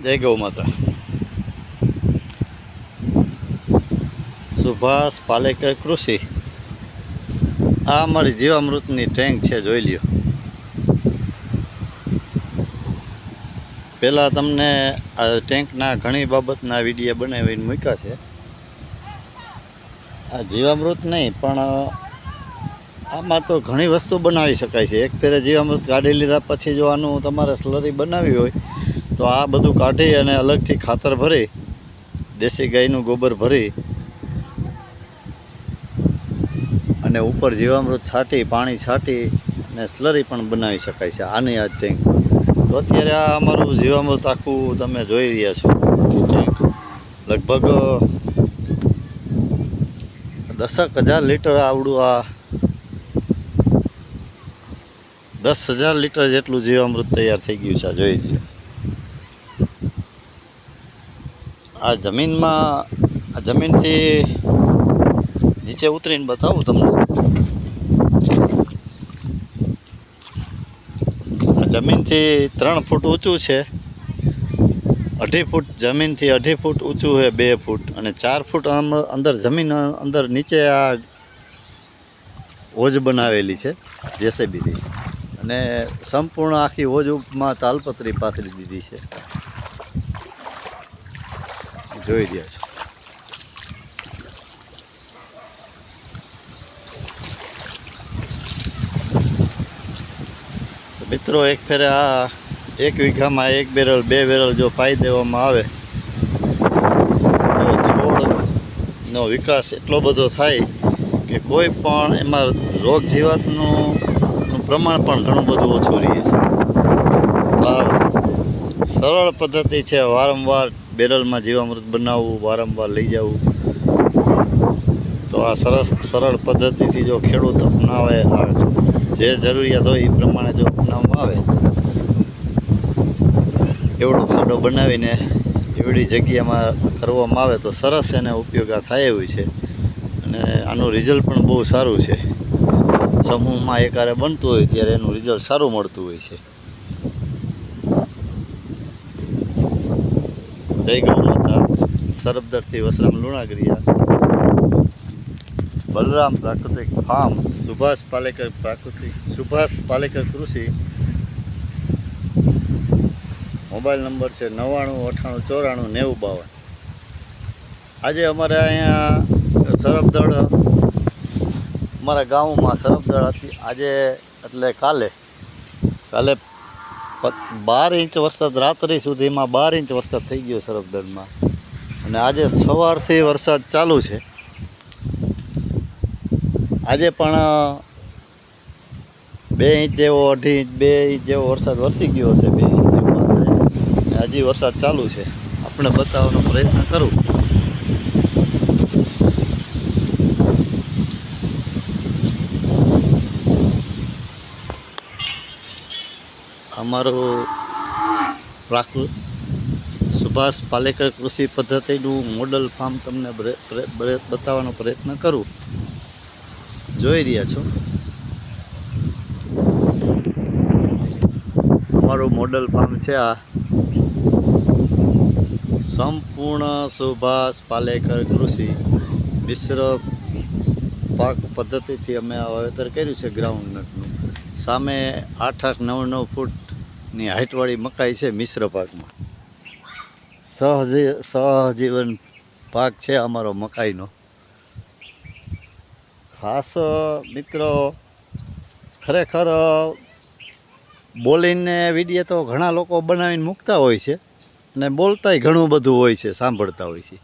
જય ગૌ માતા. સુભાષ પાલેકર કૃષિ. આ અમારી જીવામૃતની ટેન્ક છે, જોઈ લ્યો. પહેલાં તમને આ ટેન્કના ઘણી બાબતના વિડીયો બનાવીને મૂક્યા છે. આ જીવામૃત નહીં, પણ આમાં તો ઘણી વસ્તુ બનાવી શકાય છે. એક ફેરે જીવામૃત કાઢી લીધા પછી જો આનું તમારે સ્લરી બનાવવી હોય તો આ બધું કાઢી અને અલગથી ખાતર ભરી, દેશી ગાયનું ગોબર ભરી અને ઉપર જીવામૃત છાંટી, પાણી છાંટી અને સ્લરી પણ બનાવી શકાય છે આની આ ટેન્ક. તો અત્યારે આ અમારું જીવામૃત આખું તમે જોઈ રહ્યા છો. ટેન્ક લગભગ 10,000 લીટર આવડું, આ 10,000 લીટર જેટલું જીવામૃત તૈયાર થઈ ગયું છે. જોઈ લો. આ જમીનથી નીચે ઉતરીને બતાવું તમને. આ જમીનથી 3 ફૂટ ઊંચું છે, 2.5 ફૂટ જમીનથી 2.5 ફૂટ ઊંચું છે, 2 ફૂટ અને 4 ફૂટ અંદર જમીન અંદર નીચે આ હોજ બનાવેલી છે જેસીબીથી, અને સંપૂર્ણ આખી હોજમાં તાલપત્રી પાથરી દીધી છે. જોઈ રહ્યા છો. મિત્રો, એક ફેરે આ 1 વીઘામાં 1 બેરલ 2 બેરલ જો પાઈ દેવામાં આવે તો છોડનો વિકાસ એટલો બધો થાય કે કોઈ પણ એમાં રોગ જીવાતનું પ્રમાણ પણ ઘણું બધું ઓછું રહે છે. આ સરળ પદ્ધતિ છે. વારંવાર બેરલમાં જીવામૃત બનાવવું, વારંવાર લઈ જવું. તો આ સરળ પદ્ધતિથી જો ખેડૂત અપનાવે, આ જે જરૂરિયાત હોય એ પ્રમાણે જો અપનાવવામાં આવે, એવડો ખાડો બનાવીને એવડી જગ્યામાં કરવામાં આવે તો સરસ એને ઉપયોગ થાય એવું છે. અને આનું રિઝલ્ટ પણ બહુ સારું છે. સમૂહમાં એકારે બનતું હોય ત્યારે એનું રિઝલ્ટ સારું મળતું હોય છે. જય ગૌ માતા. સરબદરથી વસરામ લુણાગરિયા, બલરામ પ્રાકૃતિક ફાર્મ, સુભાષ પાલેકર કૃષિ. મોબાઈલ નંબર છે 9998949052. આજે અમારે અહીંયા સરબદળ, અમારા ગામમાં સરબદળ હતી આજે, એટલે કાલે 12 ઇંચ વરસાદ, રાત્રિ સુધીમાં 12 ઇંચ વરસાદ થઈ ગયો સરબદળમાં. અને આજે સવારથી વરસાદ ચાલુ છે. આજે પણ 2 ઇંચ જેવો, 2.5 ઇંચ, 2 ઇંચ જેવો વરસાદ વરસી ગયો હશે. 2 ઇંચ જેવો આશરે. હજી વરસાદ ચાલુ છે. આપણે બતાવવાનો પ્રયત્ન કરું. અમારું સુભાષ પાલેકર કૃષિ પદ્ધતિનું મોડલ ફાર્મ તમને બતાવવાનો પ્રયત્ન કરું. જોઈ રહ્યા છો. અમારું મોડલ ફાર્મ છે આ. સંપૂર્ણ સુભાષ પાલેકર કૃષિ મિશ્ર પાક પદ્ધતિથી અમે આ વાવેતર કર્યું છે ગ્રાઉન્ડનટનું. સામે 8-8, 9-9 ફૂટની હાઇટવાળી મકાઈ છે મિશ્ર પાકમાં. સહજીવન પાક છે અમારો મકાઈનો. ખાસ મિત્રો, ખરેખર બોલીને વિડીયો તો ઘણા લોકો બનાવીને મૂકતા હોય છે અને બોલતાય ઘણું બધું હોય છે, સાંભળતા હોય છે.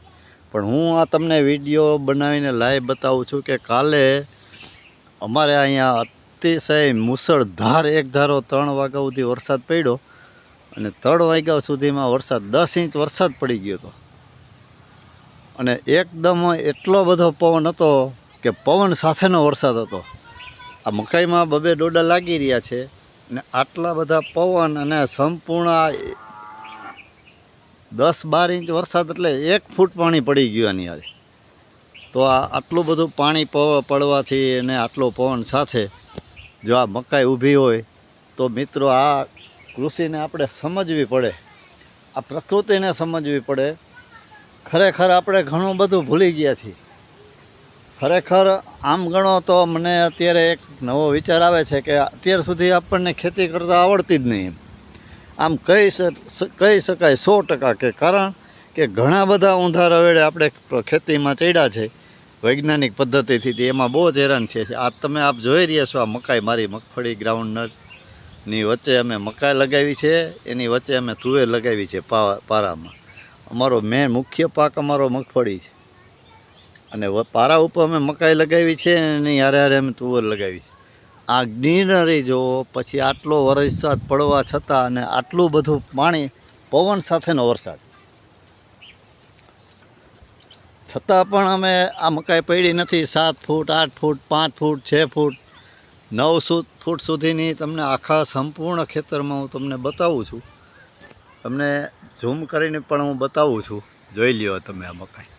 પણ હું આ તમને વિડીયો બનાવીને લાઈવ બતાવું છું કે કાલે અમારે અહીંયા અતિશય મુસળધાર એક ધારો 3 વાગ્યા સુધી વરસાદ પડ્યો અને 3 વાગ્યા સુધીમાં વરસાદ 10 ઇંચ વરસાદ પડી ગયો હતો. અને એકદમ એટલો બધો પવન હતો કે પવન સાથેનો વરસાદ હતો. આ મકાઈમાં 2-2 ડોડા લાગી રહ્યા છે અને આટલા બધા પવન અને સંપૂર્ણ 10-12 ઇંચ વરસાદ, એટલે 1 ફૂટ પાણી પડી ગયું આની હારે. તો આ આટલું બધું પાણી પડવાથી અને આટલો પવન સાથે જો આ મકાઈ ઊભી હોય તો મિત્રો, આ કૃષિને આપણે સમજવી પડે. આ પ્રકૃતિને સમજવી પડે. ખરેખર આપણે ઘણું બધું ભૂલી ગયા છીએ. ખરેખર આમ ગણો તો મને અત્યારે એક નવો વિચાર આવે છે કે અત્યાર સુધી આપણને ખેતી કરતાં આવડતી જ નહીં. આમ કહી શકાય 100% કે કારણ કે ઘણા બધા ઊંધા રવેડે આપણે ખેતીમાં ચડ્યા છે વૈજ્ઞાનિક પદ્ધતિથી. એમાં બહુ જ હેરાન છે. આ તમે આપ જોઈ રહ્યા છો, આ મકાઈ, મારી મગફળી ગ્રાઉન્ડનટની વચ્ચે અમે મકાઈ લગાવી છે, એની વચ્ચે અમે તુવેર લગાવી છે પારામાં. અમારો મેન મુખ્ય પાક અમારો મગફળી છે, અને પારા ઉપર અમે મકાઈ લગાવી છે, એની હારે હારે અમે તુવેર લગાવી છે. આ ગ્રીનરી જો પછી આટલો વરસાદ પડવા છતાં અને આટલું બધું પાણી, પવન સાથેનો વરસાદ છતાં પણ અમે આ મકાઈ પડી નથી. 7 ફૂટ, 8 ફૂટ, 5 ફૂટ, 6 ફૂટ, 9 ફૂટ સુધીની તમને આખા સંપૂર્ણ ખેતરમાં હું તમને બતાવું છું. તમને ઝૂમ કરીને પણ હું બતાવું છું. જોઈ લ્યો તમે આ મકાઈ.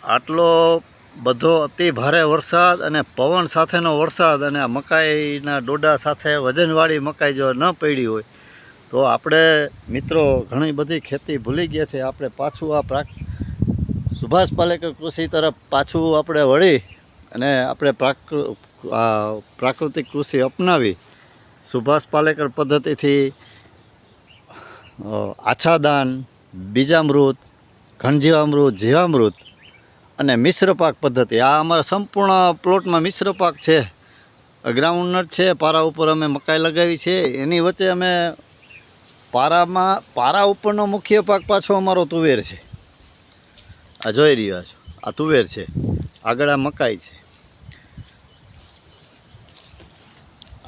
આટલો બધો અતિ ભારે વરસાદ અને પવન સાથેનો વરસાદ, અને આ મકાઈના ડોડા સાથે વજનવાળી મકાઈ જો ન પડી હોય તો આપણે મિત્રો ઘણી બધી ખેતી ભૂલી ગયા છે. આપણે પાછું આ સુભાષ પાલેકર કૃષિ તરફ પાછું આપણે વળી અને આપણે પ્રાકૃતિક કૃષિ અપનાવી સુભાષ પાલેકર પદ્ધતિથી આચ્છાદન, બીજામૃત, ઘનજીવામૃત, જીવામૃત અને મિશ્ર પાક પદ્ધતિ. આ અમારા સંપૂર્ણ પ્લોટમાં મિશ્ર પાક છે. ગ્રાઉન્ડનટ છે, પારા ઉપર અમે મકાઈ લગાવી છે, એની વચ્ચે અમે પારા ઉપરનો મુખ્ય પાક પાછો અમારો તુવેર છે. આ જોઈ રહ્યા છો, આ તુવેર છે, આગળ આ મકાઈ છે.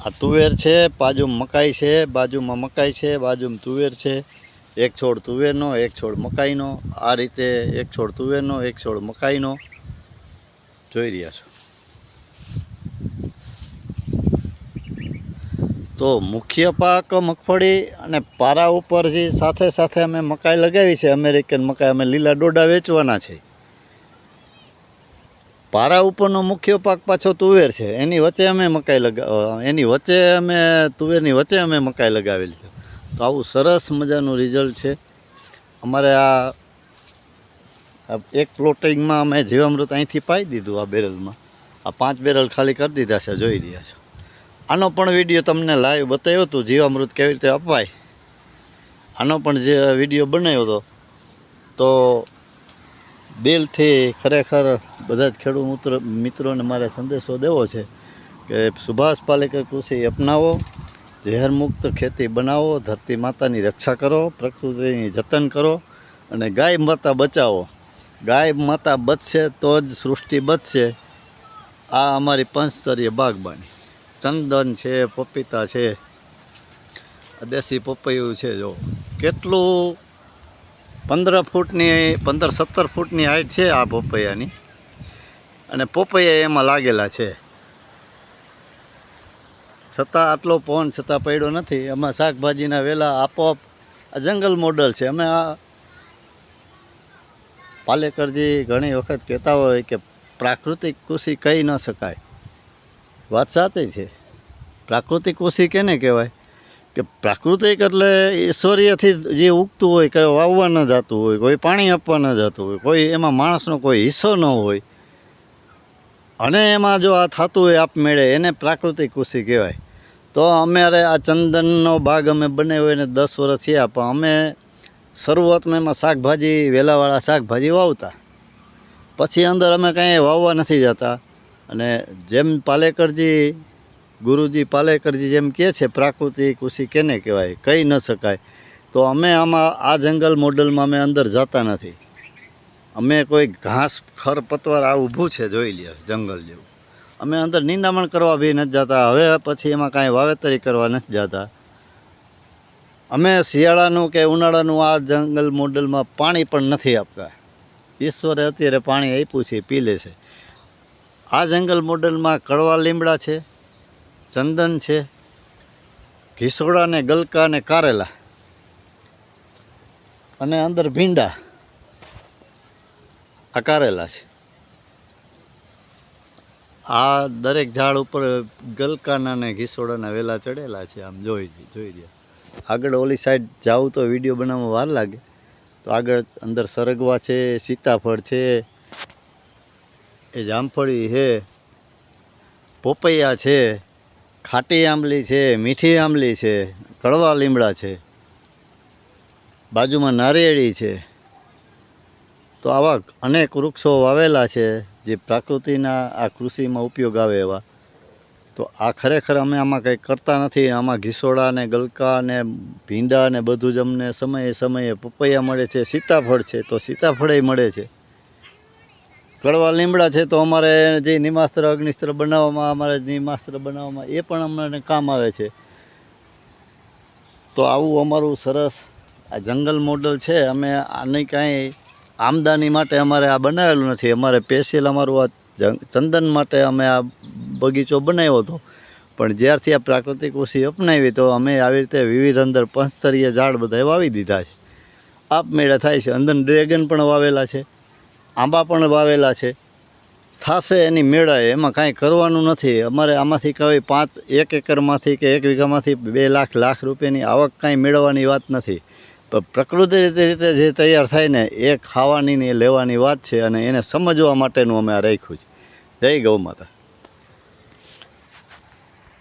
આ તુવેર છે, બાજુમાં મકાઈ છે, બાજુમાં મકાઈ છે, બાજુમાં તુવેર છે. એક છોડ તુવેરનો, એક છોડ મકાઈનો, આ રીતે એક છોડ તુવેરનો, એક છોડ મકાઈનો જોઈ રહ્યા છો. તો મુખ્ય પાક મગફળી અને પારા ઉપર જે સાથે સાથે અમે મકાઈ લગાવી છે, અમેરિકન મકાઈ. અમે લીલા ડોડા વેચવાના છે. પારા ઉપરનો મુખ્ય પાક પાછો તુવેર છે, એની વચ્ચે અમે તુવેરની વચ્ચે અમે મકાઈ લગાવેલી છે. તો આવું સરસ મજાનું રિઝલ્ટ છે અમારે. આ એક પ્લોટિંગમાં અમે જીવામૃત અહીંથી પાઈ દીધું આ બેરલમાં. આ 5 બેરલ ખાલી કરી દીધા છે, જોઈ રહ્યા છો. આનો પણ વિડીયો તમને લાઈવ બતાવ્યો હતો, જીવામૃત કેવી રીતે અપાય. આનો પણ જે વિડીયો બનાવ્યો હતો. તો દિલથી ખરેખર બધા જ ખેડૂત મિત્રોને મારે સંદેશો દેવો છે કે સુભાષ પાલેકર કૃષિ અપનાવો, ઝેરમુક્ત ખેતી બનાવો, ધરતી માતાની રક્ષા કરો, પ્રકૃતિની જતન કરો અને ગાય માતા બચાવો. ગાય માતા બચશે તો જ સૃષ્ટિ બચશે. આ અમારી પંચસ્તરીય બાગબાની. ચંદન છે, પપીતા છે, દેશી પપૈયું છે. જો કેટલું 15-17 ફૂટની હાઈટ છે આ પપૈયાની, અને પપૈયા એમાં લાગેલા છે. છતાં આટલો પવન છતાં પડ્યો નથી. એમાં શાકભાજીના વેલા આપોઆપ. આ જંગલ મોડલ છે. અમે આ પાલેકરજી ઘણી વખત કહેતા હોય કે પ્રાકૃતિક કૃષિ કહી ન શકાય. વાત સાચી છે. પ્રાકૃતિક કૃષિ કેને કહેવાય કે પ્રાકૃતિક એટલે ઈશ્વરીયથી જે ઉગતું હોય, કંઈ વાવવા ન જતું હોય, કોઈ પાણી આપવા ન જતું હોય, કોઈ એમાં માણસનો કોઈ હિસ્સો ન હોય, અને એમાં જો આ થતું હોય આપમેળે, એને પ્રાકૃતિક કૃષિ કહેવાય. તો અમારે આ ચંદનનો બાગ અમે બનાવ્યો એને 10 વર્ષ થયા, પણ અમે શરૂઆતમાં એમાં શાકભાજી, વેલાવાળા શાકભાજી વાવતા. પછી અંદર અમે કાંઈ વાવવા નથી જતા. અને જેમ પાલેકરજી, ગુરુજી પાલેકરજી જેમ કહે છે પ્રાકૃતિક કૃષિ કેને કહેવાય, કહી ન શકાય. તો અમે આમાં આ જંગલ મોડલમાં અમે અંદર જતા નથી. અમે કોઈ ઘાસ ખરપતવાર આ ઊભું છે જોઈ લ્યો, જંગલ જેવું. અમે અંદર નિંદામણ કરવા બી નથી જતા. હવે પછી એમાં કાંઈ વાવેતરી કરવા નથી જતા. અમે શિયાળાનું કે ઉનાળાનું આ જંગલ મોડલમાં પાણી પણ નથી આપતા. ઈશ્વરે અત્યારે પાણી આપ્યું છે, પી લે છે. આ જંગલ મોડલમાં કડવા લીમડા છે, ચંદન છે, ઘીસોડા ને ગલકા ને કારેલા, અને અંદર ભીંડા. આ કારેલા છે. આ દરેક ઝાડ ઉપર ગલકાના ને ઘીસોડાના વેલા ચડેલા છે. આમ જોઈ રહ્યા. આગળ ઓલી સાઈડ જાઉં તો વિડીયો બનાવવામાં વાર લાગે. તો આગળ અંદર સરગવા છે, સીતાફળ છે, એ જામફળી છે, પોપૈયા છે, ખાટી આંબલી છે, મીઠી આંબલી છે, કડવા લીમડા છે, બાજુમાં નારિયેળી છે. તો આવા અનેક વૃક્ષો વાવેલા છે જે પ્રકૃતિના આ કૃષિમાં ઉપયોગ આવે એવા. તો આ ખરેખર અમે આમાં કંઈ કરતા નથી. આમાં ઘીસોડા ને ગલકા ને ભીંડા ને બધું જ અમને સમયે સમયે પપૈયા મળે છે, સીતાફળ છે તો સીતાફળે મળે છે, કડવા લીમડા છે તો અમારે જે નિમાસ્ત્ર અગ્નિસ્ત્ર બનાવવામાં એ પણ અમને કામ આવે છે. તો આવું અમારું સરસ આ જંગલ મોડલ છે. અમે આની કાંઈ આમદાની માટે અમારે આ બનાવેલું નથી. અમારે સ્પેશિયલ અમારું આ ચંદન માટે અમે આ બગીચો બનાવ્યો હતો. પણ જ્યારથી આ પ્રાકૃતિક કૃષિ અપનાવી તો અમે આવી રીતે વિવિધ અંદર પંચસ્તરીય ઝાડ બધા વાવી દીધા છે. આપમેળે થાય છે. અંદર ડ્રેગન પણ વાવેલા છે, આંબા પણ વાવેલા છે. થશે એની મેળાએ, એમાં કાંઈ કરવાનું નથી. અમારે આમાંથી કઈ 1 એકરમાંથી કે 1 વીઘામાંથી 2 લાખ રૂપિયાની આવક કાંઈ મેળવવાની વાત નથી. પણ પ્રકૃતિ રીતે જે તૈયાર થાય ને એ ખાવાની ને લેવાની વાત છે, અને એને સમજવા માટેનું અમે આ રાખ્યું છે. જય ગૌ માતા.